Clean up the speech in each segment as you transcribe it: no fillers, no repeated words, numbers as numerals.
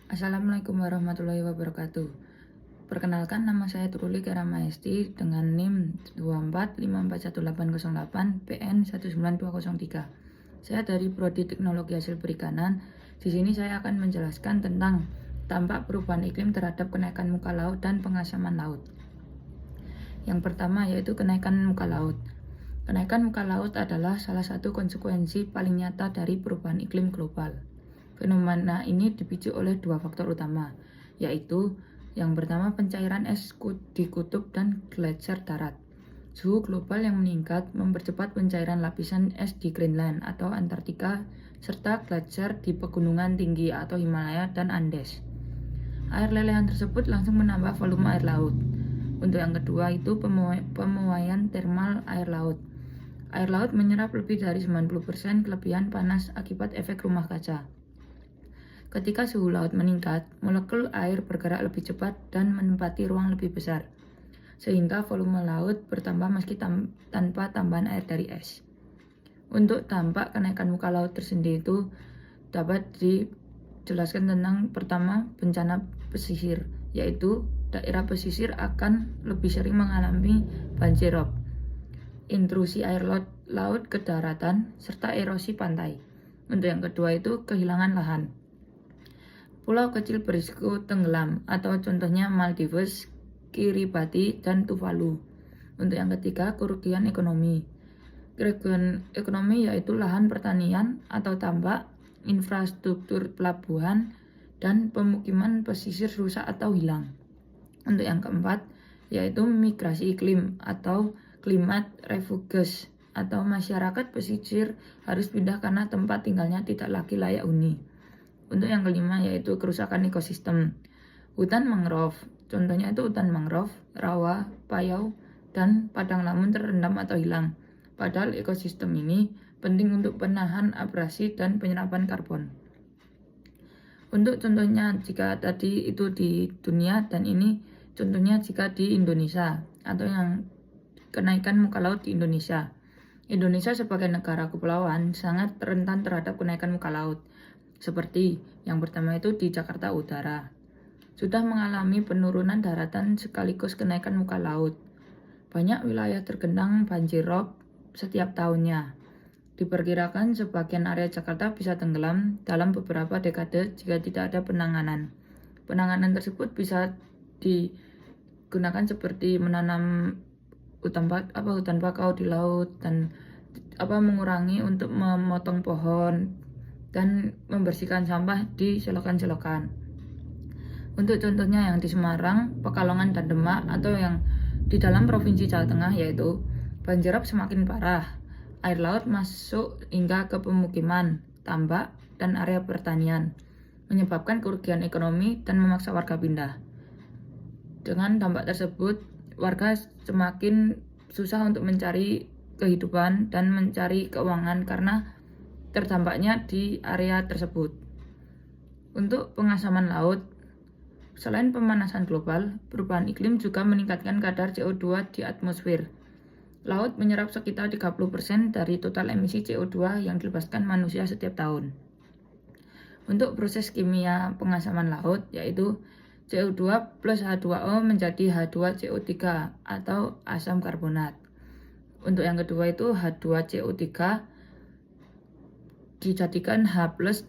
Assalamualaikum warahmatullahi wabarakatuh. Perkenalkan, nama saya Truli Karamaesti dengan NIM 24541808 PN 19203. Saya dari Prodi Teknologi Hasil Perikanan. Di sini saya akan menjelaskan tentang dampak perubahan iklim terhadap kenaikan muka laut dan pengasaman laut. Yang pertama yaitu kenaikan muka laut. Kenaikan muka laut adalah salah satu konsekuensi paling nyata dari perubahan iklim global. Fenomena ini dipicu oleh dua faktor utama, yaitu yang pertama pencairan es di kutub dan gletser darat. Suhu global yang meningkat mempercepat pencairan lapisan es di Greenland atau Antartika serta gletser di pegunungan tinggi atau Himalaya dan Andes. Air lelehan tersebut langsung menambah volume air laut. Untuk yang kedua itu pemuaian termal air laut. Air laut menyerap lebih dari 90% kelebihan panas akibat efek rumah kaca. Ketika suhu laut meningkat, molekul air bergerak lebih cepat dan menempati ruang lebih besar, sehingga volume laut bertambah meski tanpa tambahan air dari es. Untuk dampak kenaikan muka laut tersendiri itu dapat dijelaskan tentang pertama bencana pesisir, yaitu daerah pesisir akan lebih sering mengalami banjir rob, intrusi air laut ke daratan, serta erosi pantai. Untuk yang kedua itu kehilangan lahan. Pulau kecil berisiko tenggelam atau contohnya Maldives, Kiribati, dan Tuvalu. Untuk yang ketiga, kerugian ekonomi. Kerugian ekonomi yaitu lahan pertanian atau tambak, infrastruktur pelabuhan, dan pemukiman pesisir rusak atau hilang. Untuk yang keempat, yaitu migrasi iklim atau climate refuges atau masyarakat pesisir harus pindah karena tempat tinggalnya tidak lagi layak huni. Untuk yang kelima yaitu kerusakan ekosistem. Hutan mangrove, contohnya itu hutan mangrove, rawa, payau, dan padang lamun terendam atau hilang. Padahal ekosistem ini penting untuk penahan abrasi dan penyerapan karbon. Untuk contohnya jika tadi itu di dunia dan ini contohnya jika di Indonesia atau yang kenaikan muka laut di Indonesia. Indonesia sebagai negara kepulauan sangat rentan terhadap kenaikan muka laut. Seperti yang pertama itu di Jakarta Utara. Sudah mengalami penurunan daratan sekaligus kenaikan muka laut. Banyak wilayah tergenang banjir rob setiap tahunnya. Diperkirakan sebagian area Jakarta bisa tenggelam dalam beberapa dekade jika tidak ada penanganan. Penanganan tersebut bisa digunakan seperti menanam hutan bakau di laut dan mengurangi untuk memotong pohon dan membersihkan sampah di selokan-selokan. Untuk contohnya yang di Semarang, Pekalongan, dan Demak atau yang di dalam Provinsi Jawa Tengah yaitu banjirop semakin parah. Air laut masuk hingga ke pemukiman, tambak, dan area pertanian, menyebabkan kerugian ekonomi dan memaksa warga pindah. Dengan dampak tersebut, warga semakin susah untuk mencari kehidupan dan mencari keuangan karena terdampaknya di area tersebut. Untuk pengasaman laut, selain pemanasan global, perubahan iklim juga meningkatkan kadar CO2 di atmosfer. Laut menyerap sekitar 30% dari total emisi CO2 yang dilepaskan manusia setiap tahun. Untuk proses kimia pengasaman laut, yaitu CO2 plus H2O menjadi H2CO3 atau asam karbonat. Untuk yang kedua itu H2CO3 dijadikan H plus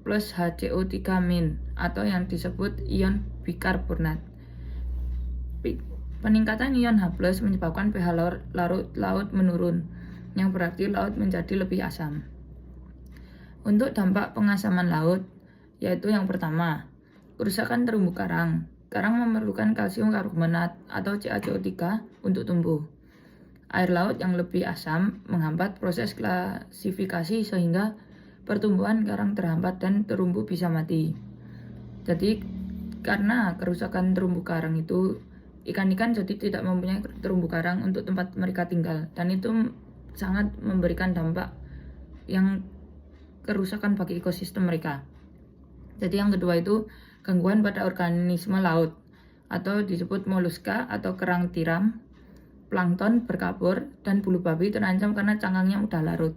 HCO3- atau yang disebut ion bikarbonat. Peningkatan ion H plus menyebabkan pH laut menurun, yang berarti laut menjadi lebih asam. Untuk dampak pengasaman laut, yaitu yang pertama, kerusakan terumbu karang. Karang memerlukan kalsium karbonat atau CaCO3 untuk tumbuh. Air laut yang lebih asam menghambat proses klasifikasi sehingga pertumbuhan karang terhambat dan terumbu bisa mati. Jadi karena kerusakan terumbu karang itu, ikan-ikan jadi tidak mempunyai terumbu karang untuk tempat mereka tinggal, dan itu sangat memberikan dampak yang kerusakan bagi ekosistem mereka. Jadi yang kedua itu gangguan pada organisme laut atau disebut moluska atau kerang tiram, plankton berkabur, dan bulu babi terancam karena cangkangnya mudah larut.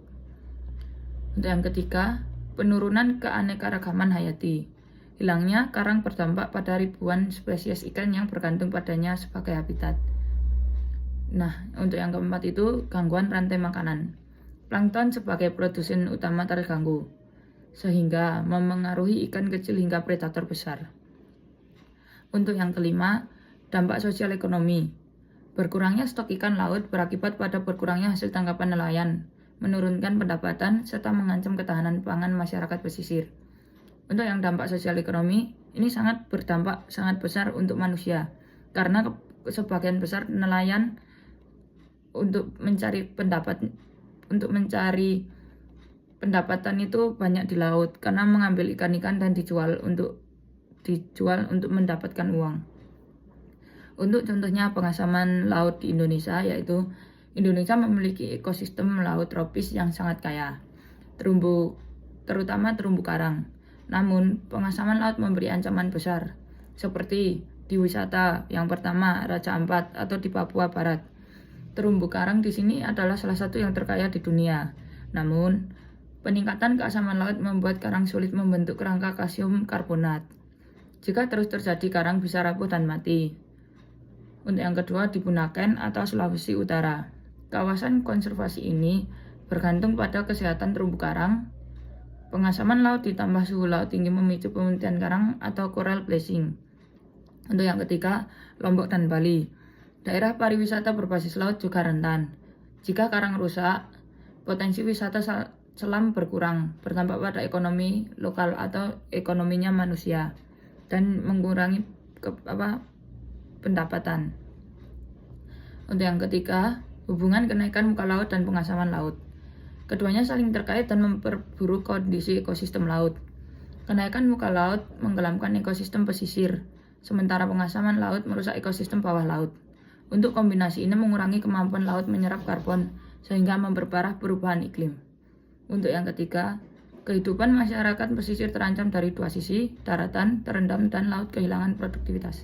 Untuk yang ketiga, penurunan keanekaragaman hayati. Hilangnya karang berdampak pada ribuan spesies ikan yang bergantung padanya sebagai habitat. Nah, untuk yang keempat itu gangguan rantai makanan. Plankton sebagai produsen utama terganggu, sehingga memengaruhi ikan kecil hingga predator besar. Untuk yang kelima, dampak sosial ekonomi. Berkurangnya stok ikan laut berakibat pada berkurangnya hasil tangkapan nelayan, menurunkan pendapatan, serta mengancam ketahanan pangan masyarakat pesisir. Untuk yang dampak sosial ekonomi, ini sangat berdampak sangat besar untuk manusia, karena sebagian besar nelayan untuk mencari pendapatan itu banyak di laut, karena mengambil ikan-ikan dan dijual untuk mendapatkan uang. Untuk contohnya pengasaman laut di Indonesia, yaitu Indonesia memiliki ekosistem laut tropis yang sangat kaya, terutama terumbu karang. Namun, pengasaman laut memberi ancaman besar, seperti di wisata yang pertama, Raja Ampat, atau di Papua Barat. Terumbu karang di sini adalah salah satu yang terkaya di dunia. Namun, peningkatan keasaman laut membuat karang sulit membentuk kerangka kalsium karbonat. Jika terus terjadi, karang bisa rapuh dan mati. Untuk yang kedua, di Bunaken atau Sulawesi Utara. Kawasan konservasi ini bergantung pada kesehatan terumbu karang. Pengasaman laut ditambah suhu laut tinggi memicu pemutihan karang atau coral bleaching. Untuk yang ketiga, Lombok dan Bali. Daerah pariwisata berbasis laut juga rentan. Jika karang rusak, potensi wisata selam berkurang, berdampak pada ekonomi lokal atau ekonominya manusia, dan mengurangi pendapatan. Untuk yang ketiga, hubungan kenaikan muka laut dan pengasaman laut. Keduanya saling terkait dan memperburuk kondisi ekosistem laut. Kenaikan muka laut menggelamkan ekosistem pesisir, sementara pengasaman laut merusak ekosistem bawah laut. Untuk kombinasi ini mengurangi kemampuan laut menyerap karbon, sehingga memperparah perubahan iklim. Untuk yang ketiga, kehidupan masyarakat pesisir terancam dari dua sisi, daratan terendam dan laut kehilangan produktivitas.